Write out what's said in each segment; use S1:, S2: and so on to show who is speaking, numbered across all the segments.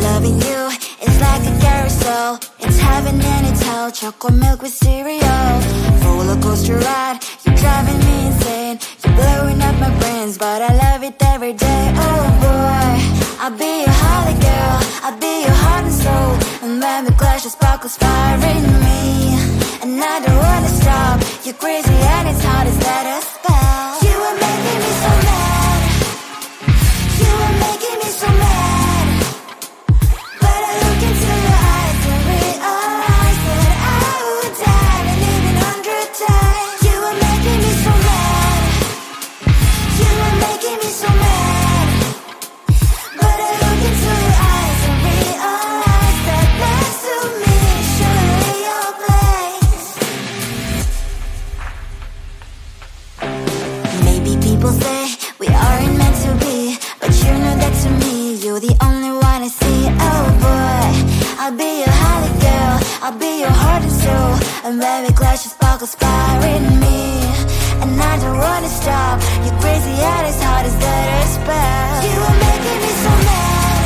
S1: Loving you is like a carousel. It's heaven and it's hell. Chocolate milk with cereal. Roller coaster ride, you're driving me insane. You're blowing up my brains, but I love it every day. Oh boy, I'll be your holly girl, I'll be your heart and soul. And when we clash, the sparkles fire in me. And I don't wanna stop. You're crazy and it's hard as that a spell. You are making me so mad. You are making me so mad. But I look into your eyes and realize that I would die and even 100 times. You are making me so mad. You are making me so mad. But I look into your eyes and realize that next to me is surely your place. Maybe people say we aren't meant to be, but you know that to me, you're the only one I see. Oh boy, I'll be your holly girl, I'll be your heart and soul. And when we clash, the sparkles fire in me. And I don't wanna stop. You're crazy and as hard as that a spell. You are making me so mad.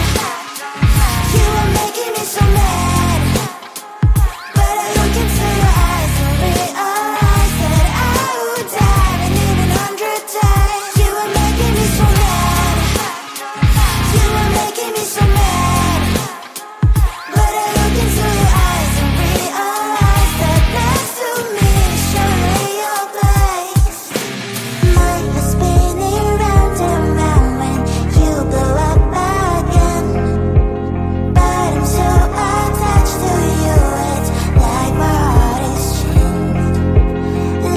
S1: You are making me so mad. But I look into your eyes and realize that I would die and even 100 times. You are making me so mad. You are making me so mad. But I look into your eyes and realize that next to me is surely your place. Mind was spinning round and round when you blow up again. But I'm so attached to you, it's like my heart is chained.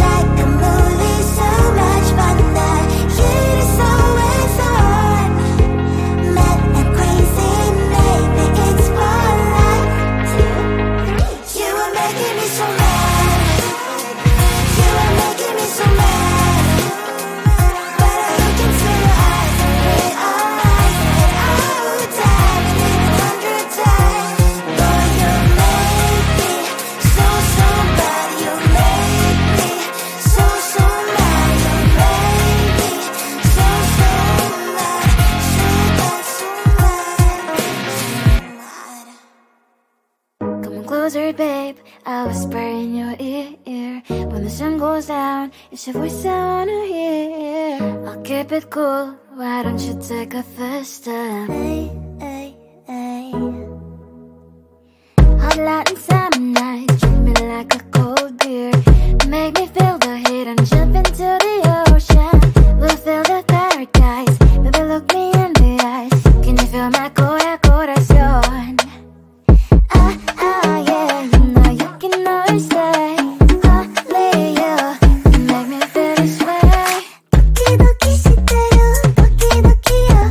S1: Like a movie, so much fun that heat is always on. Mad and crazy, maybe it's for life. You are making me so mad. You are making me so mad. But I look into your eyes and realize that I would die and even 100 times. Boy, you make me so, so bad. You make me so, so mad. You make me so, so mad. So bad, so mad, so mad. Come closer, babe, I'll whisper in your ear. When the sun goes down, it's your voice I wanna hear. I'll keep it cool, why don't you take a first step? Hey, hey, hey. Hot Latin summer night, treat me like a cold beer. Make me feel the heat and jump into the ocean. We'll feel the paradise, baby look me in the eyes. Can you feel my corazón? Ah, ah, yeah, you know you can always stay. Only you can make me feel this way. Doki doki shiteru, doki doki yo.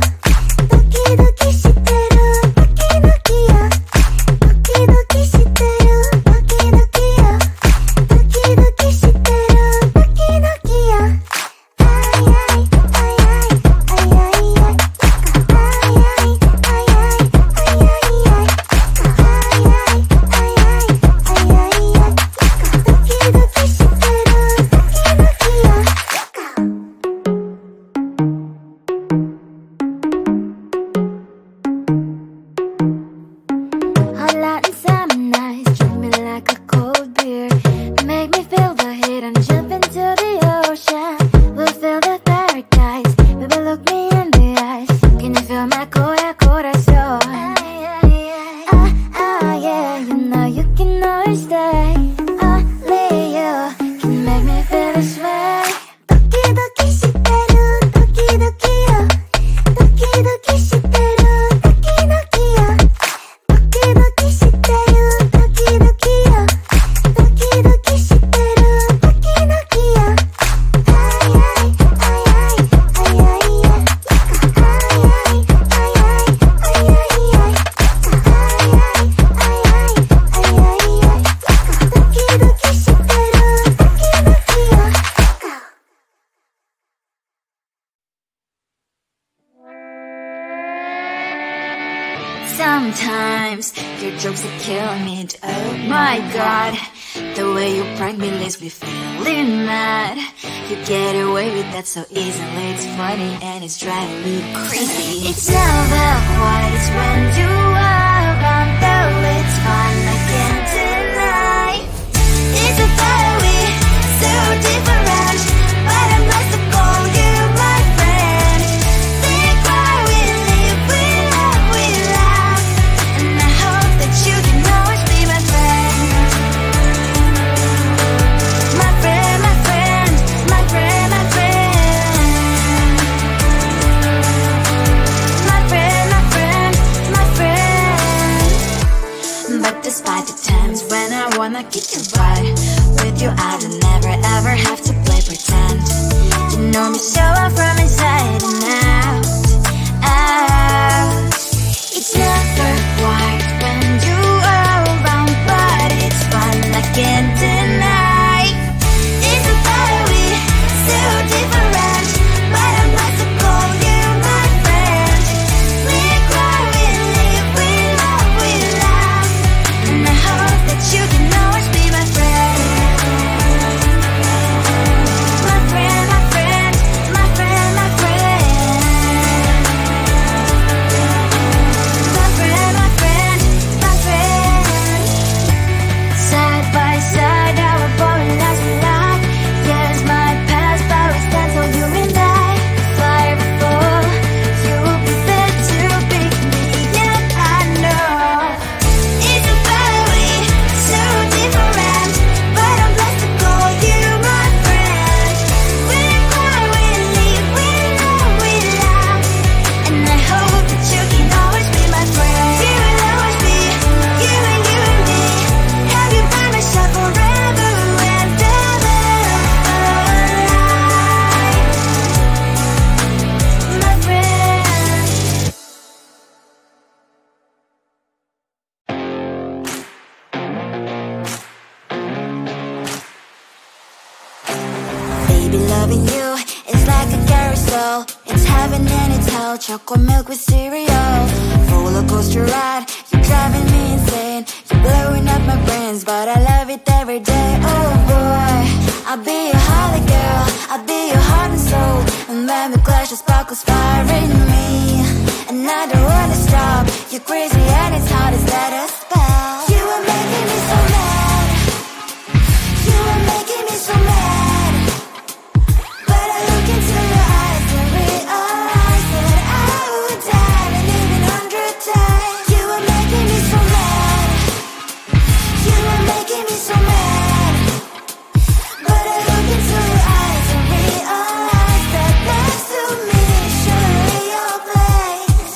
S1: Doki doki shiteru, doki doki yo. Doki doki shiteru, doki doki yo. Doki doki shiteru, doki doki yo. Ay ay ay ay ay ay ay. Ay ay ay ay ay ay ay. Hot Latin summer nights, treat me like a cold beer. Make me feel the heat and jump into the ocean. We'll feel the paradise, baby look me in the eyes. Can you feel my corazón? Ah, ah, yeah, you know you can always stay. Only you can make me feel this way. Doki doki shiteru, doki doki yo. Doki doki shiteru, doki doki yo. Doki doki shiteru, doki doki yo. Doki doki shiteru, doki doki yo. Ay ay ay ay ay ay ay. Ay ay ay ay ay ay ay. Ay ay ay ay ay ay ay. Doki doki shiteru, doki doki yo. Sometimes your jokes are killing me. Oh my god, the way you prank me leaves me feeling mad. You get away with that so easily. It's funny and it's driving me crazy. It's never quiet, it's when you are despite the times when I wanna keep you right. With you I don't never ever have to play pretend. You know me so well from inside and out, out. It's never white when you are around, but it's fun, I can't deny. It's a better way, so different, but I'm not to call you my friend. We cry, we live, we love, we laugh, and I hope that you can always be my friend. My friend, my friend, my friend, my friend. My friend, my friend, my friend. Side by side, our body lasts a lot. Yes, my past, but we stand so you and I. Fire before you prepared to pick me, yet I know it's a better way, so different, but I'm blessed to call you my friend. We cry, we live, we love, we laugh, and I hope that you can always be my friend. You will always be you and me. Have you by my side forever and ever. My friend. Baby, loving you is like a carousel. It's heaven and it's hell. Chocolate milk with cereal. Roller coaster ride. You're driving me insane. You're blowing up my brains, but I love it every day. Oh boy, I'll be your holly girl. I'll be your heart and soul. And when we clash, the sparkles fire in me. And I don't wanna stop. You're crazy and it's hard as let a spell. You are making me so mad. You are making me so mad. But I look into your eyes and realize that I would die and even 100 times. You are making me so mad. You are making me so mad. But I look into your eyes and realize that next to me is surely your place.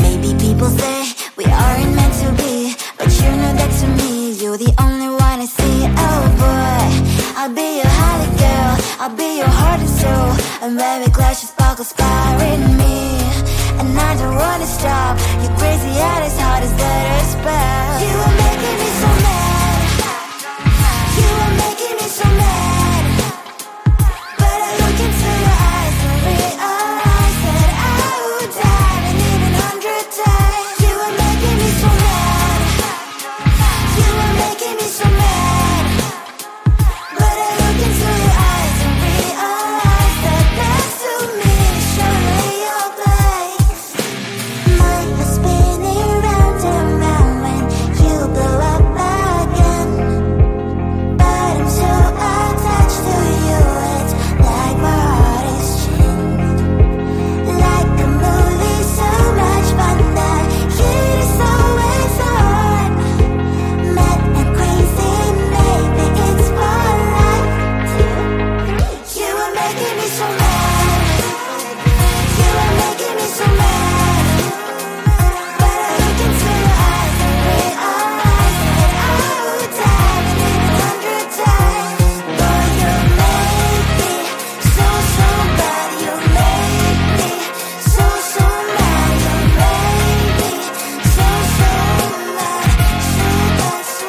S1: Maybe people say we aren't meant to be, but you know that to me you're the only one I see. Oh boy, I'll be your holly girl. I'll be your heart and soul. And when we clash, the sparkles fire in me. And I don't wanna stop. You're crazy and as hard as let a spell. You are making me so mad. You are making me so mad. But I look into your eyes and realize that I would die and even 100 times. You are making me so mad. You are making me so mad. But I look into your eyes and realize that next to me is surely your place. Mind was spinning round and round when you blow up again. But I'm so attached to you, it's like my heart is chained. Like a movie, so much fun that heat is always on. Mad and crazy, maybe it's for life. You are making me so mad. You are making me so mad. But I look into your eyes and realize that I would die and even 100 times. Boy, you make me so, so bad. You make me so, so mad. You make me so, so mad. So bad, so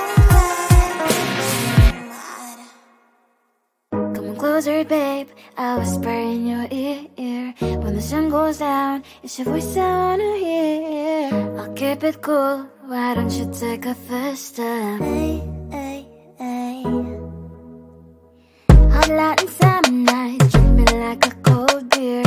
S1: mad. Come on closer, babe. I'll whisper in your ear. When the sun goes down, it's your voice I wanna hear. I'll keep it cool. Why don't you take a first step? Hey, hey, hey. Hot light and summer night, treat me like a cold beer.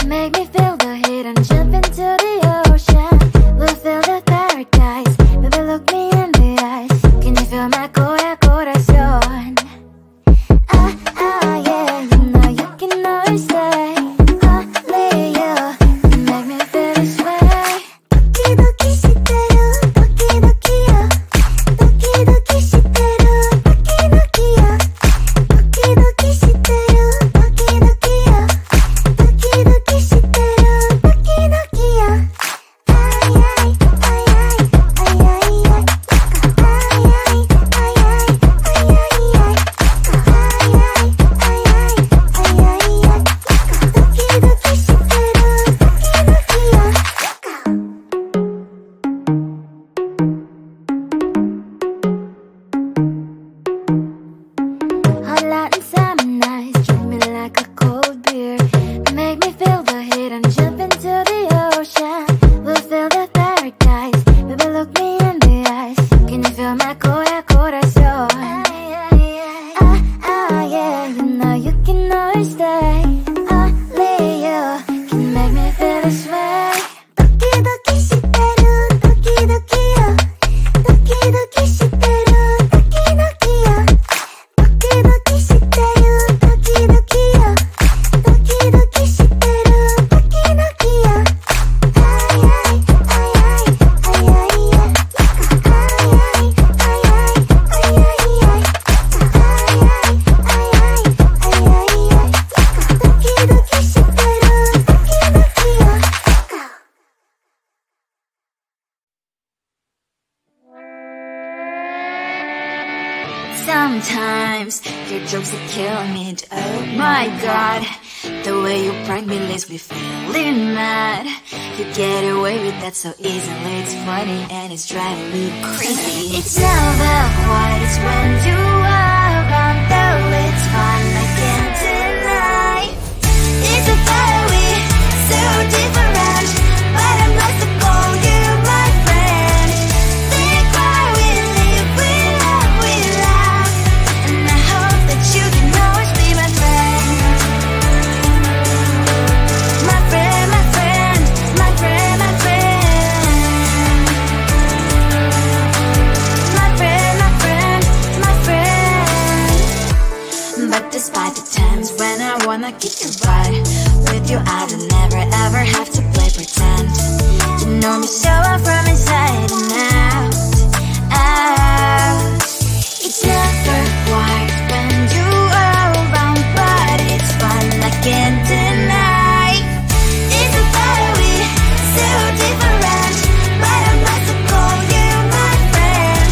S1: Make me feel the heat and jump into the ocean. We'll feel the paradise. Baby, look me in the eyes. Can you feel my corazón? Ah, ah, yeah. You know you can always say, only you can make me feel this way. Doki doki shiteru, doki doki yo. Doki doki shiteru. sometimes your jokes are killing me. Oh my god, the way you prank me leaves me feeling mad. You get away with that so easily. It's funny and it's driving me crazy. It's never quiet, it's when you are around. Though it's fun, I can't deny. It's a fire we so different, but I'm blessed to call you my friend. We cry, we live, we love, we laugh, and I hope that you can always be my friend. My friend, my friend, my friend, my friend. My friend, my friend, my friend. But despite the times when I wanna kick your butt, with you I don't never ever have to play pretend. You know me so well from inside and out, out. It's never quiet when you are around, but it's fun, I can't deny. It's a fire we so different, but I'm not to call you my friend.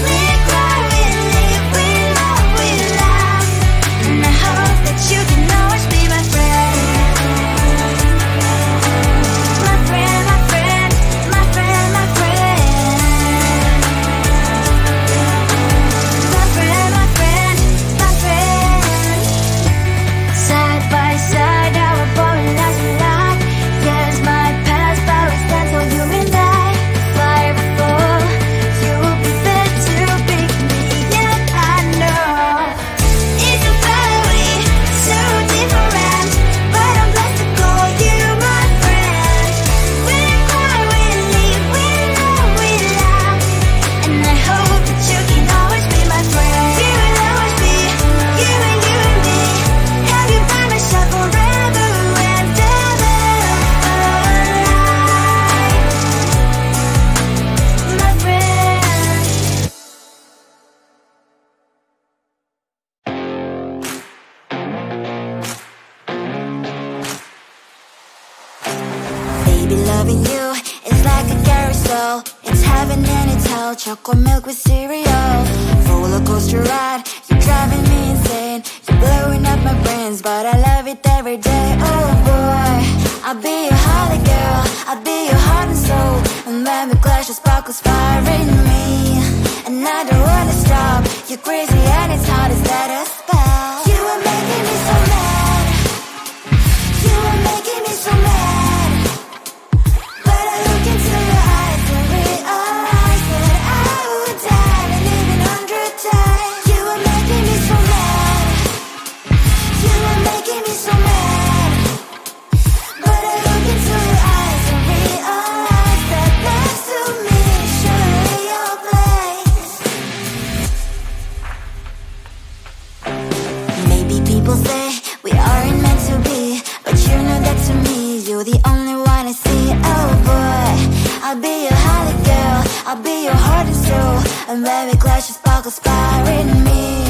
S1: We cry, we live, we love, we laugh, and I hope that you can always be my friend. My friend, my friend, my friend, my friend. My friend, my friend, my friend. Side by side, our body lies alive. Yes, my past, but we stand so you and I. Fire before you will be there to pick me up, I know. It's a fire we so different, but I'm blessed to call you my friend. We cry, we live, we love, we laugh, and I hope that you can always be my friend. You will always be you and me. Have you by my side forever and ever. My friend. Baby, loving you is like a carousel. It's heaven and it's hell. Chocolate milk with cereal. Roller coaster ride, you're driving me insane. You're blowing up my brains, but I love it every day. Oh boy, I'll be your holly girl, I'll be your heart and soul. And when we clash, the sparkles fire in me, and I don't wanna stop. You're crazy and it's hard as that a spell. You are making me so mad. You are making me so mad. But I look into your eyes and realize that I would die and even 100 times. You are making me so mad. You are making me so mad. But I look into your eyes and realize that next to me is surely your place. Maybe people say we aren't meant to be, but you know that to me you're the only one I see. Oh boy, I'll be your holly girl, I'll be your heart and soul. And when we clash, the sparkles fire in me,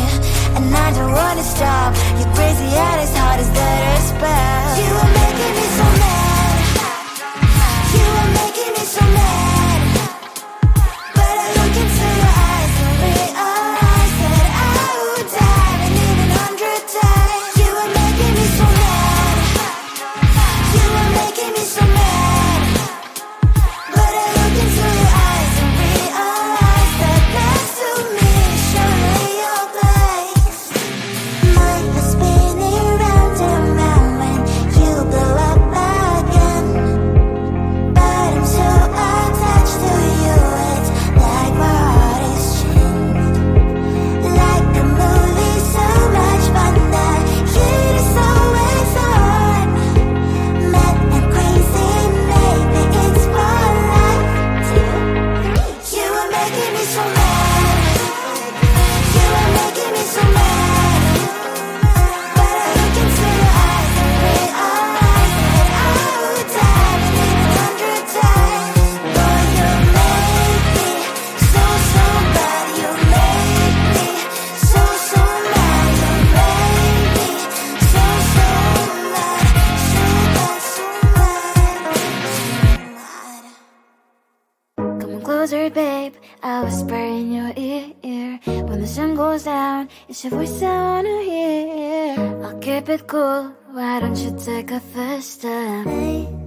S1: and I don't wanna stop. You're crazy and as hard as that a spell. You are making me so mad. You are making me so mad. But I look into your eyes and realize that I would die and even 100 times. You are making me so mad. You are making me so mad. But I look into your eyes and realize that next to me is surely your place. Mind was spinning round and round when you buzzard, babe, I'll whisper in your ear. When the sun goes down, it's your voice I wanna hear. I'll keep it cool, why don't you take a first step?